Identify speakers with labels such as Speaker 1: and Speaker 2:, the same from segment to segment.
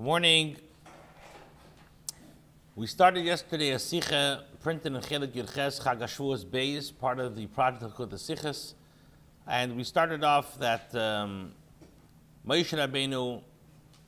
Speaker 1: Morning. We started yesterday a Sicha printed in Chelik Yudches Chag Shavuos Beis, part of the project called the Sichos, and we started off that Moshe Rabbeinu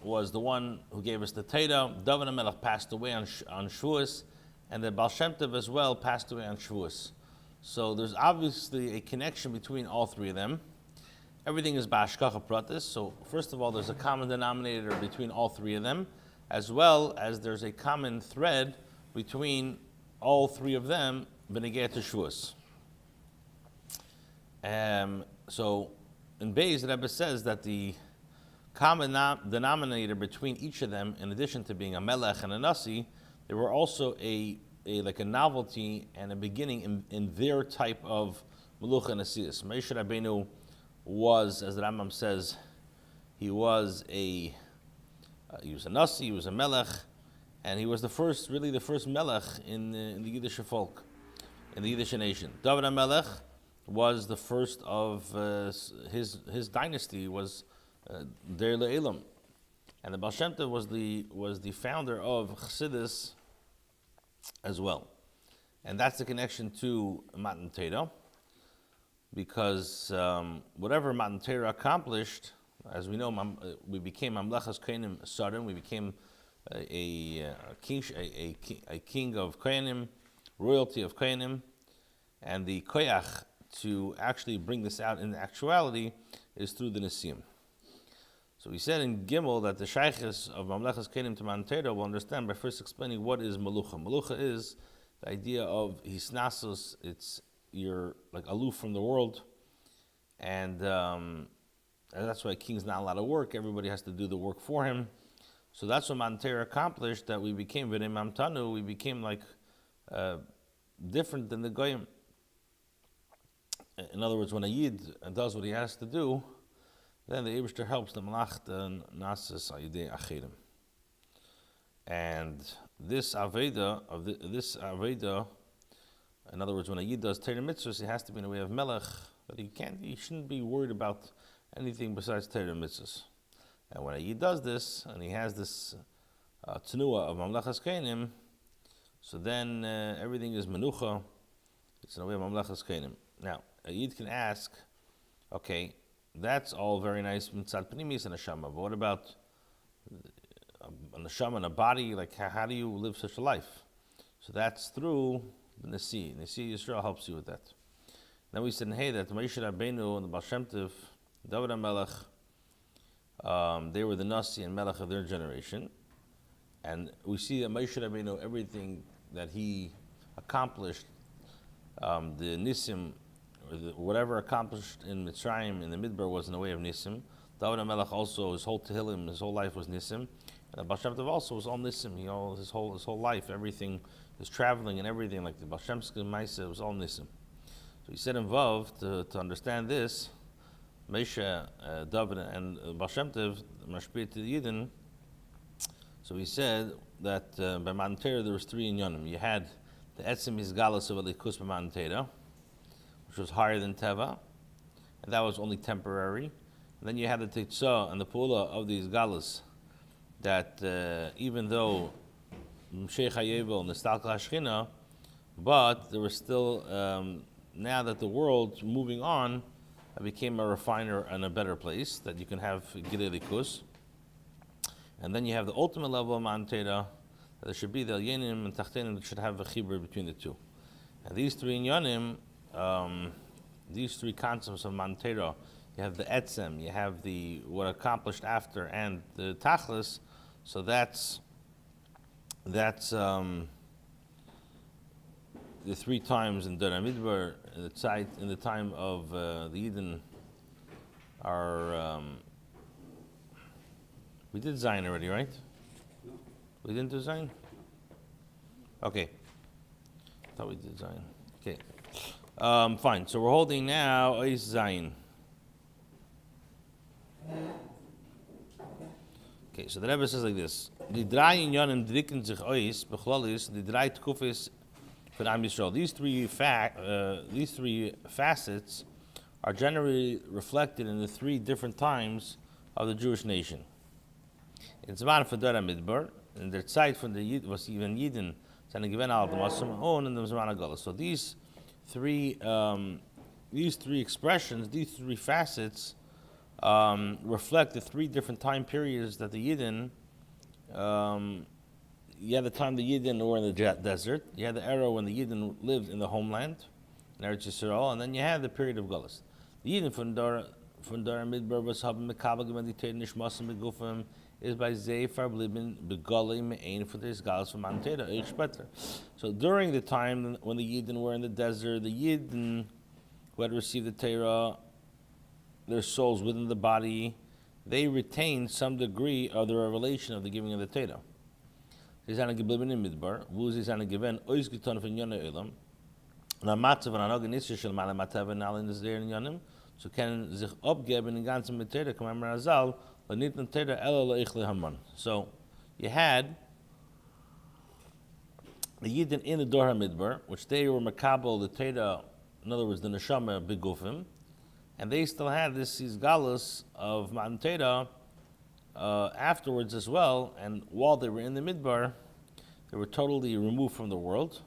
Speaker 1: was the one who gave us the Torah. David HaMelech passed away on Shavuos, and the Baal Shem Tov as well passed away on Shavuos. So there's obviously a connection between all three of them. Everything is ba'ashkacha pratis. So first of all, there's a common denominator between all three of them, as well as there's a common thread between all three of them, b'negei to Shavuos. So in Beis, the Rebbe says that the common denominator between each of them, in addition to being a melech and a nasi, there were also a novelty and a beginning in their type of melucha and asiyas. Moshe Rabbeinu was, as the Rambam says, he was a nasi, he was a melech, and he was the first melech in the Yiddish folk, in the Yiddish nation. David HaMelech was the first of his dynasty, was Der Le'elam, and the Baal Shem Tov was the founder of Chassidus as well, and that's the connection to Matan Torah. Because whatever Matan Torah accomplished, as we know, we became Mamlechas Kohanim Sarim, we became a king of Kohanim, royalty of Kohanim, and the koyach to actually bring this out in actuality is through the Nisim. So we said in Gimel that the Sheikhs of Mamlechas Kohanim to Matan Torah will understand by first explaining what is Melucha. Melucha is the idea of Hisnasus, you're like aloof from the world, and that's why a king's not allowed to work. Everybody has to do the work for him. So that's what Matan Torah accomplished, that we became V'nei Mamtanu, we became like different than the Goyim. In other words, when a Yid does what he has to do, then the Eibishter helps the Malach Nasis Ayidei Achirim. And this Aveda, in other words, when a Yid does Torah mitzvahs, he has to be in a way of melech, that he shouldn't be worried about anything besides Torah mitzvahs. And when a Yid does this, and he has this tenua of Mamlechas Kohanim, so then everything is menucha, it's in a way of Mamlechas Kohanim. Now, a Yid can ask, okay, that's all very nice, mitzad pnimis and neshama, but what about a neshama and a body? Like, how do you live such a life? So that's through the Nasi Yisrael helps you with that. Then we said, hey, that Moshe Rabbeinu and the Baal Shem Tov, David HaMelech, they were the Nasi and Melech of their generation. And we see that Moshe Rabbeinu, everything that he accomplished, the Nisim, or whatever accomplished in Mitzrayim, in the Midbar, was in the way of Nisim. David HaMelech also, his whole Tehillim, his whole life was Nisim. And the Baal Shem Tov also was all Nisim. His whole life, everything, his traveling and everything, like the Baal Shem Tov Maisa, was all Nisim. So he said in Vav, to understand this, Moshe, David, and Baal Shem Tov, Mashpir to the Yidden. So he said that by Matan Torah there was three inyanim. You had the Etzem Hizgalus of Likkutei by Matan Torah, which was higher than Teva, and that was only temporary. And then you had the Tetzah and the Pula of these Galus, that even though Sheikh Hayevel and the Stalka Hashchina, but there was still, now that the world's moving on, it became a refiner and a better place, that you can have Gidei Likus. And then you have the ultimate level of Matan Torah, that there should be the Elyenim and Tachtenim that should have a chibur between the two. And these three inyanim, these three concepts of Matan Torah, you have the Etzem, you have the what accomplished after, and the Tachlis. So that's the three times in Dora Midbar, in the time of the Eden, we did Zion already, right? No. We didn't do Zion? Okay. I thought we did Zion. Okay. Fine. So we're holding now Ois Zion. Okay, so the Rebbe says like this: the drei inyanim dricken sich ois bechlalis the drei tkufis for Am Yisrael. These three facets are generally reflected in the three different times of the Jewish nation. in Zman von der Midbar, in der Zeit von der Yid, was even Yidden, seine Gewinn alt, was on in the Zman Galus. So these three expressions, these three facets, reflect the three different time periods that the Yidden, you had the time the Yidden were in the desert, you had the era when the Yidden lived in the homeland, in Eretz Yisrael, and then you had the period of Galus. The Yidden von der Midbar was haben mekabel gemeint die Teire nishmasim begufim is by Zeh verblieben begolim ein for this Galus from Mantera ich später. So during the time when the Yidden were in the desert, the Yidden who had received the Torah, their souls within the body, they retained some degree of the revelation of the giving of the Torah. Sie sind geblieben in Midbar, wo sie sind gewähnt ausgetan von Yonah Elam, na matze von einer Organische shel Mala Matev in allen des Lehren Yonim, so können sich abgeben in ganzen mit Torah, kommen wir Azal, und nicht in Torah ela leichle Haman. So you had the Yidden in the Dor HaMidbar, which they were makabel the Torah, in other words the Neshama begufim, and they still had these galus of Matan Torah afterwards as well, and while they were in the Midbar, they were totally removed from the world,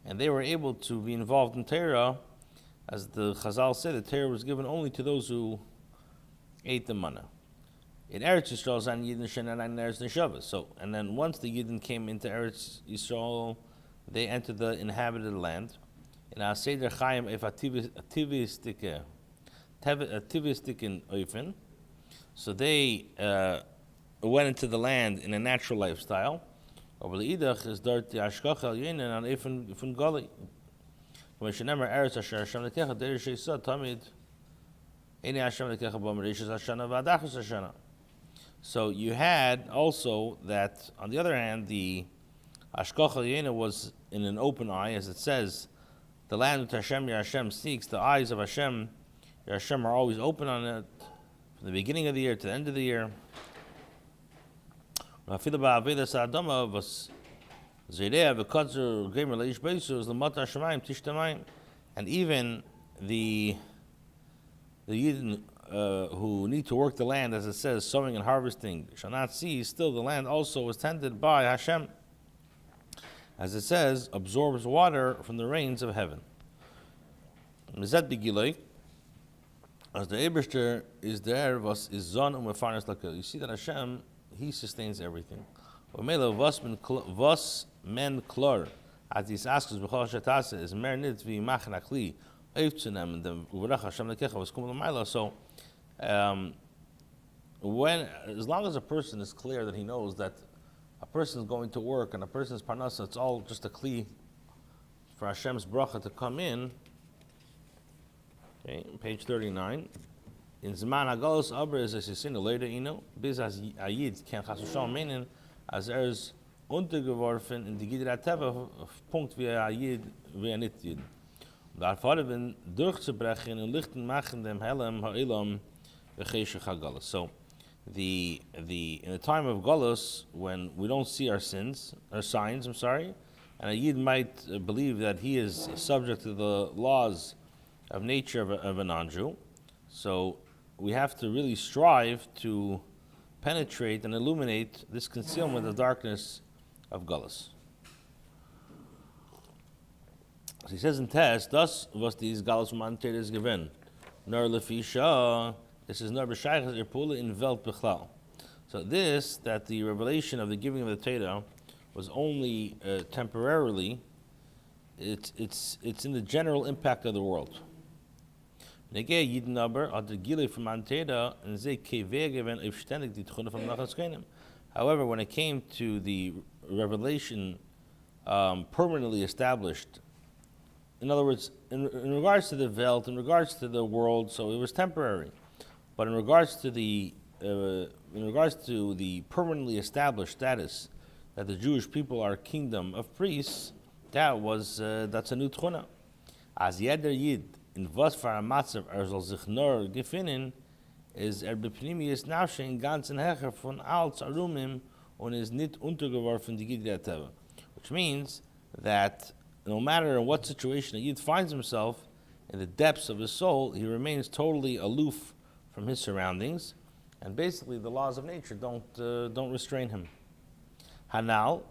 Speaker 1: and they were able to be involved in Torah, as the Chazal said, the Torah was given only to those who ate the manna. In Eretz Yisrael, Zan Yidden Shenan and Eretz Neshavas. So, and then once the Yidden came into Eretz Yisrael, they entered the inhabited land. In Aseder Chaim, if ativistik in Oifen, so they went into the land in a natural lifestyle. Over the Idach is dort the Ashkachal Yenen on Efen von Gali. When she never Eretz Asher Hashem Lekecha, there she said, Tamid, Eni Hashem Lekecha Bom Rishas Hashana V'adachas Hashana. So you had also that, on the other hand, the Ashkachal Yenen was in an open eye, as it says, the land which Hashem, Your Hashem seeks, the eyes of Hashem, Your Hashem are always open on it, from the beginning of the year to the end of the year. And even the Yidden who need to work the land, as it says, sowing and harvesting, shall not see, still the land also was tended by Hashem. As it says, absorbs water from the rains of heaven. As the Eberster is there, was is zon umefarnes like you see that Hashem, He sustains everything. Was men klor, as He asks b'chol shetase is mer nit vi machen akli oifzunem and the uverach Hashem lekecha was kumul ma'ila. So, when as long as a person is clear that he knows that a person is going to work and a person's parnasa, it's all just a kli for Hashem's bracha to come in. Okay, page 39. In Zman Hagalos Aber is as Yisin later bis as Ayid can Chasushal meinen as is untergeworfen in die Gidra Teva Punkt wie Ayid wie nicht Yid. Da vorben durchzubrechen und lichten machen dem Helm Ha'ilam v'cheshach Hagalos. So the in the time of Galus, when we don't see our signs, and a Yid might believe that he is subject to the laws of nature of a non-Jew, so we have to really strive to penetrate and illuminate this concealment of darkness of Galus. So he says in Tess, thus was these Galus Manter is given. Nor lefisha, this is nor b'shaychas erpula in Welt bechlal. So this, that the revelation of the giving of the Torah was only temporarily, it's in the general impact of the world. However, when it came to the revelation permanently established, in other words, in regards to the Welt, in regards to the world, so it was temporary. But in regards to the permanently established status that the Jewish people are a kingdom of priests, that's a new tchuna. As jeder Yid in was für ein Matzav soll sich nur gefinnen, ist bepnimius nafshe in ganzen Hecher von Alts Arumim und ist nicht untergeworfen die Gidra Teva. Which means that no matter in what situation a Yid finds himself, in the depths of his soul, he remains totally aloof from his surroundings, And basically, the laws of nature don't restrain him. Hanal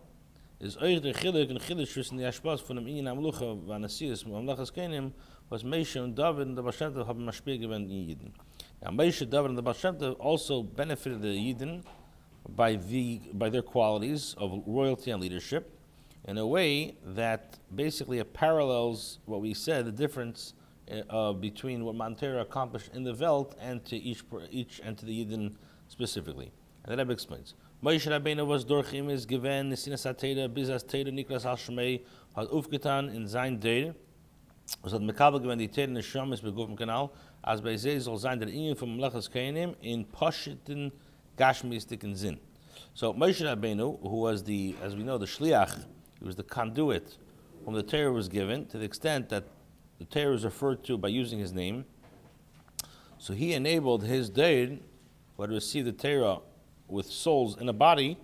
Speaker 1: is euch der Chiluk and Chiluk zwischen die Ashpas von dem Inyan Amlucha Vanasias Mamlachas Kenim was Moshe and David and the Baal Shem Tov haben Mashpil given in Yidden. Now Moshe, David, and the Baal Shem Tov also benefited the Yidden by their qualities of royalty and leadership in a way that basically parallels what we said, the difference between what Montero accomplished in the Welt and to each and to the Yidden specifically. And the Rebbe explains. Moshe Rabbeinu was durch ihm is given Nesinas HaTeira bis as Teira Niklas al Shmei hat aufgetan in sein Deir was hat Mekabel given die Teira Neshamis beguf im Kanal als bei sie soll sein der Ingen von Melechas Kainim in Poshiten Gashmistiken Zin. So Moshe Rabbeinu, who was as we know, the Shliach, he was the conduit whom the Torah was given, to the extent that the Torah is referred to by using his name. So he enabled his Deir, who had received the Torah with souls in a body,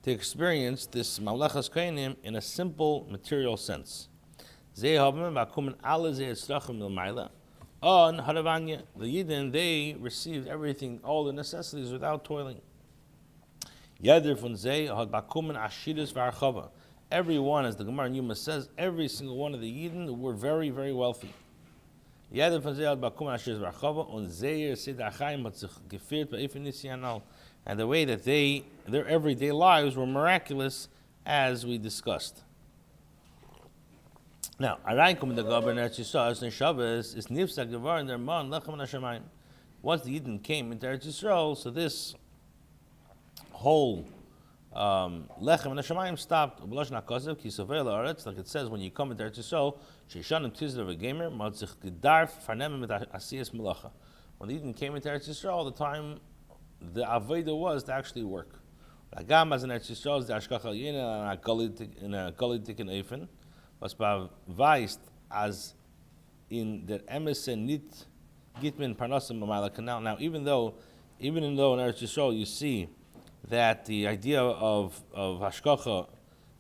Speaker 1: to experience this Mamlechas Kainim in a simple material sense. The Yidden, they received everything, all the necessities without toiling. Everyone, as the Gemara in Yuma says, every single one of the Yidden were very, very wealthy. And the way that their everyday lives were miraculous, as we discussed. Now, once the Yidden came into Eretz Yisrael, so this whole lechem and hashamayim stopped. Like it says, when you come into Eretz Yisrael, when the Yidden came into Eretz Yisrael, the time the avodah was to actually work. Agam as in Eretz Yisrael is the ashkacha yina in a galitik and efen was beweist as in der emesen nit gitmen parnasim b'mayla canal. Now, even though in Eretz Yisrael you see that the idea of hashkacha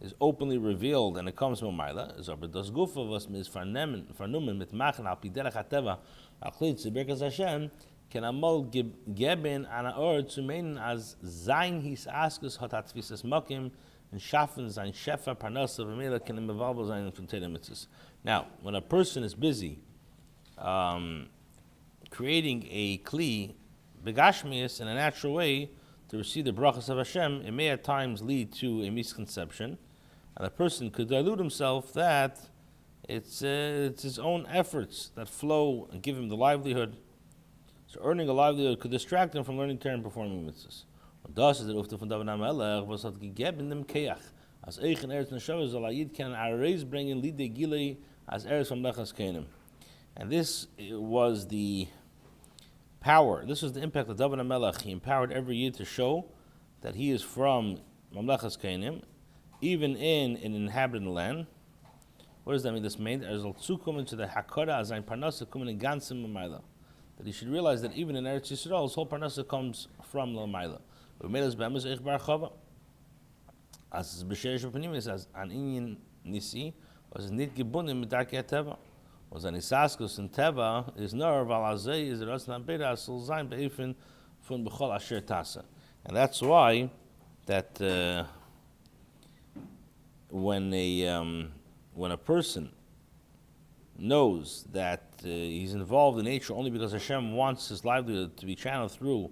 Speaker 1: is openly revealed and it comes from Maila, is aber das Gufa was mis vernommen mit machen al piderach hateva achlit zu berkas Hashem can amol geben an Ort zu meinen as sein his askus hat tvisas makim and schaffen sein shefa parnasa v'mela can involve sein von Torah mitzvahs. Now, when a person is busy creating a kli begashmius in a natural way to receive the brachas of Hashem, it may at times lead to a misconception, and the person could delude himself that it's his own efforts that flow and give him the livelihood. So earning a livelihood could distract him from learning Torah and performing mitzvahs. Und das ist der Ufte von David HaMelech, was hat gegeben dem Keach. Als Eichen Eretz Neshavah soll Yid can Areis bringen Lidei Gilei as Eretz from Lechas Kenim. And this was the power. This was the impact of David HaMelech. He empowered every Yid to show that he is from Mamlechas Kainim, even in an inhabited land. What does that mean? This means into the Hakara as ein Parnasa kommen in ganzem Lamayla. That he should realize that even in Eretz Yisrael, his whole Parnasa comes from Lamayla. As es bescherisch opinion is, as an Inyan Nisi was nit gebunden mit Darkei Teva. Was an Isaskus in Teva is nur, weil Azei is Ratznan Beda soll sein be'ifen von Bechol Asher Tasa. And that's why that when a person knows that he's involved in nature only because Hashem wants his livelihood to be channeled through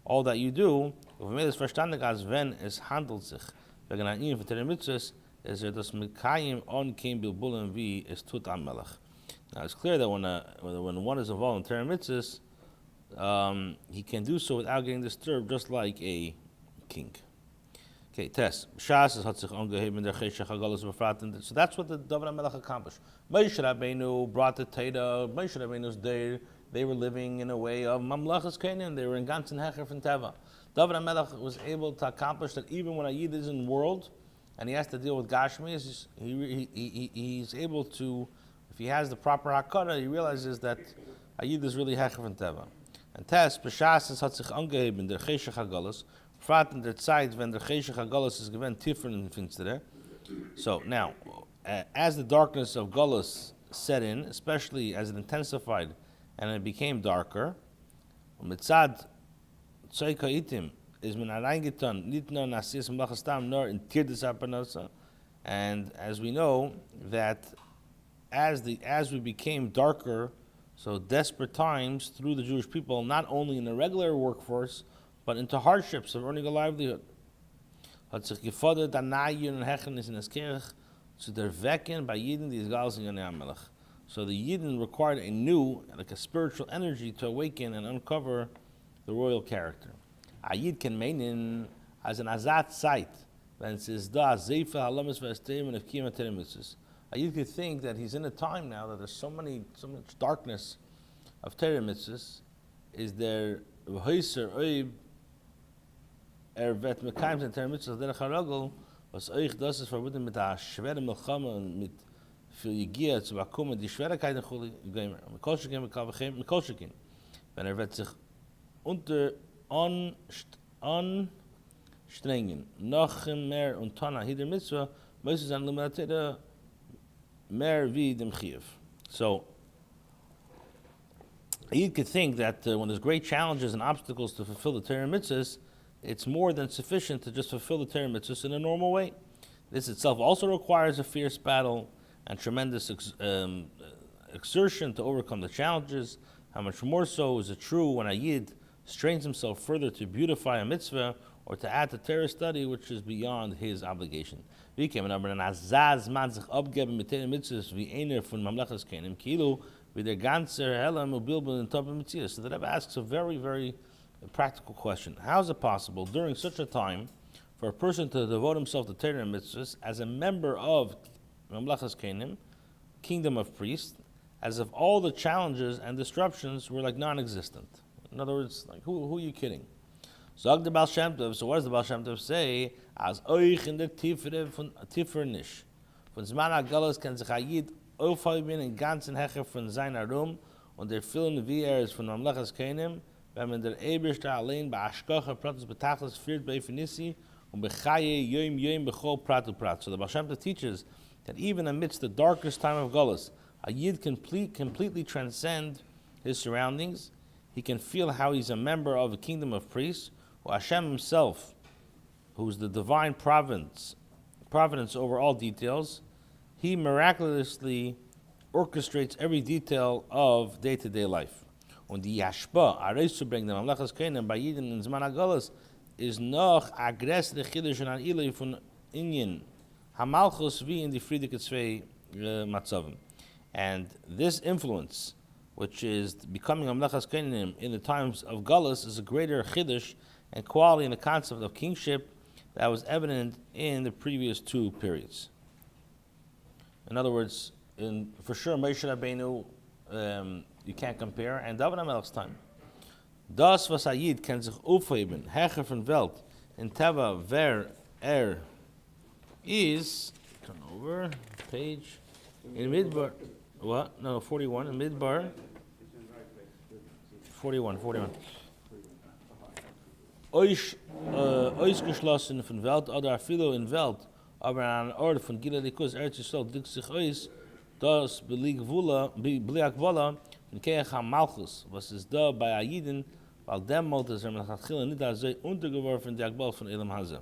Speaker 1: all that you do, wenn es verstandig als wenn es handelt sich wegen einer Ihnen von Torah Mitzvahs, ist das Mekayim on kein Bilbulim wie es tut am Melech. Now it's clear that when one is involved in Torah Mitzvahs, he can do so without getting disturbed, just like a king. Okay, test. Shas hat sich angeheben der Cheshach Hagalos befraten. So that's what the David HaMelech accomplished. Moshe Rabbeinu brought the Torah. Moshe Rabbeinu's day. They were living in a way of Mamlechas Kenim. They were in Ganzen Hecher from Teva. David HaMelech was able to accomplish that even when a Yid is in the world and he has to deal with Gashmis, he's able to, if he has the proper Hakara, he realizes that a Yid is really Hecher from Teva. And test, B'shas hat sich angeheben der Cheshach Hagalos. In der Zeit, when the Cheshach HaGalus is given different in Finstere. So now, as the darkness of Galus set in, especially as it intensified and it became darker, Mitzad Tzoika itim is min areingetan nit nur nasis malachas tam nor in tirdes apanosa, and as we know that as we became darker, so desperate times through the Jewish people, not only in the regular workforce, but into hardships of earning a livelihood. Hat sich gefordert an Nayun und Hechenis in Eskirch zu der Wecken bei Yidden, die is galsing an Yamelech. So the Yidden required a new, like a spiritual energy to awaken and uncover the royal character. A Yid can meinen as an Azat Zeit, when it says da Zeifa Halamas V'Esterim of Kiyama Teremitzis. A Yid could think that he's in a time now that there's so much darkness of Teremitzis. Is there V'Hoiser Oib vet mekayim and Teremitzis derech haragel, was euch das ist verbunden mit der schweren Milchama und mit viel Yegia zu bekommen, die Schwierigkeiten chuli geimer. Mikolschikin, Mikolschikin. Wenn wird sich anstrengen, noch mehr und Tana hider Mitzvah, muss es an Luminatere mehr wie dem Chiev. So, you could think that when there's great challenges and obstacles to fulfill the Torah mitzvahs, it's more than sufficient to just fulfill the Torah mitzvahs in a normal way. This itself also requires a fierce battle and tremendous exertion to overcome the challenges. How much more so is it true when a Yid strains himself further to beautify a mitzvah or to add to Torah study which is beyond his obligation. So the Rebbe asks a very, very practical question. How is it possible during such a time for a person to devote himself to Torah and mitzvahs as a member of Mamlachas Kenim, kingdom of priests, as if all the challenges and disruptions were like non-existent? In other words, like who are you kidding? So the Baal Shem Tov, so what does the Baal Shem Tov say? As euch in der Tifere von Tiffernisch. Von Zman HaGalus kann sich Hayid aufheben in ganzen Hecher von seiner Rum und der vielen wie ist von Mamlachas Kenim, wenn man der Eberste allein bei Ashkocha Pratus Betachlis führt bei Finissi und bechaye Yom bechol Pratu Prat. So the Baal Shem Tov teaches that even amidst the darkest time of Galus, a Yid can completely transcend his surroundings. He can feel how he's a member of a kingdom of priests, or Hashem himself, who's the divine providence over all details. He miraculously orchestrates every detail of day-to-day life. Und die Yashba, herauszubringen, der Mamlachas Kenim bei Yidden in Zman HaGalus, ist noch a größere Chiddush an Ilui von Inyan, Hamalchus wie in die Friedeke 2 Matzavim. And this influence, which is becoming Mamlachas Kenim in the times of Galus, is a greater Chiddush and quality in the concept of kingship that was evident in the previous two periods. In other words, for sure, Moshe Rabbeinu, you can't compare, and David HaMelech's time. Das, was a Yid kann sich aufheben, Hecher von Welt, in Teva, wer is, turn over, page, in Midbar, what? No, 41, in Midbar, 41. Ausgeschlossen von Welt, oder Philo in Welt, aber an Ort von Gila Likus, Yisrael, dick sich aus, das Bliak Vola, in Keach HaMalchus, was ist da bei Ayiden, weil dem Malt ist Melchatchila nicht als untergeworfen, die Akbal von Elam Hazeh.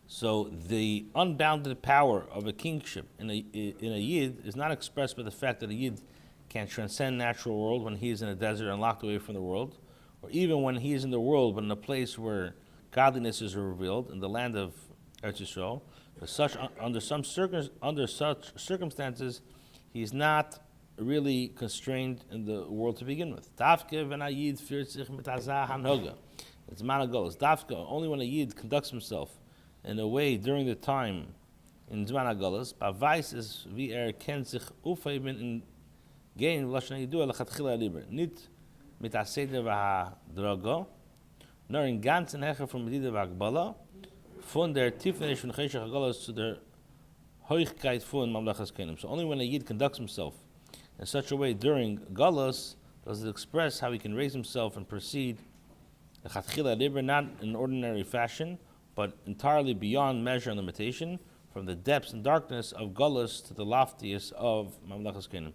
Speaker 1: So the unbounded power of a kingship in a Yid is not expressed by the fact that a Yid can transcend natural world when he is in a desert and locked away from the world, or even when he is in the world but in a place where godliness is revealed, in the land of Eretz Yisrael. Under such circumstances, he is not really constrained in the world to begin with. Dafke when a Yid führt sich mit Azah Hanhoga. It's Managos. Dafke, only when a Yid conducts himself in a way during the time in Zman HaGalus, Bavais is wie kennt sich aufheben in gehen, Lashon Yidu Lechatchila Liber. Nicht mit Aseder v'Hadrago, nor in ganzen Hecher von Medida v'Agbala, von der Tiefenisch von Cheshach HaGalus zu der Hochkeit von Mamlachas Kenim. So only when a Yid conducts himself in such a way during Galus does it express how he can raise himself and proceed Lechatchila Liber, not in ordinary fashion, but entirely beyond measure and limitation, from the depths and darkness of Galus to the loftiest of Mamlachas Kenim.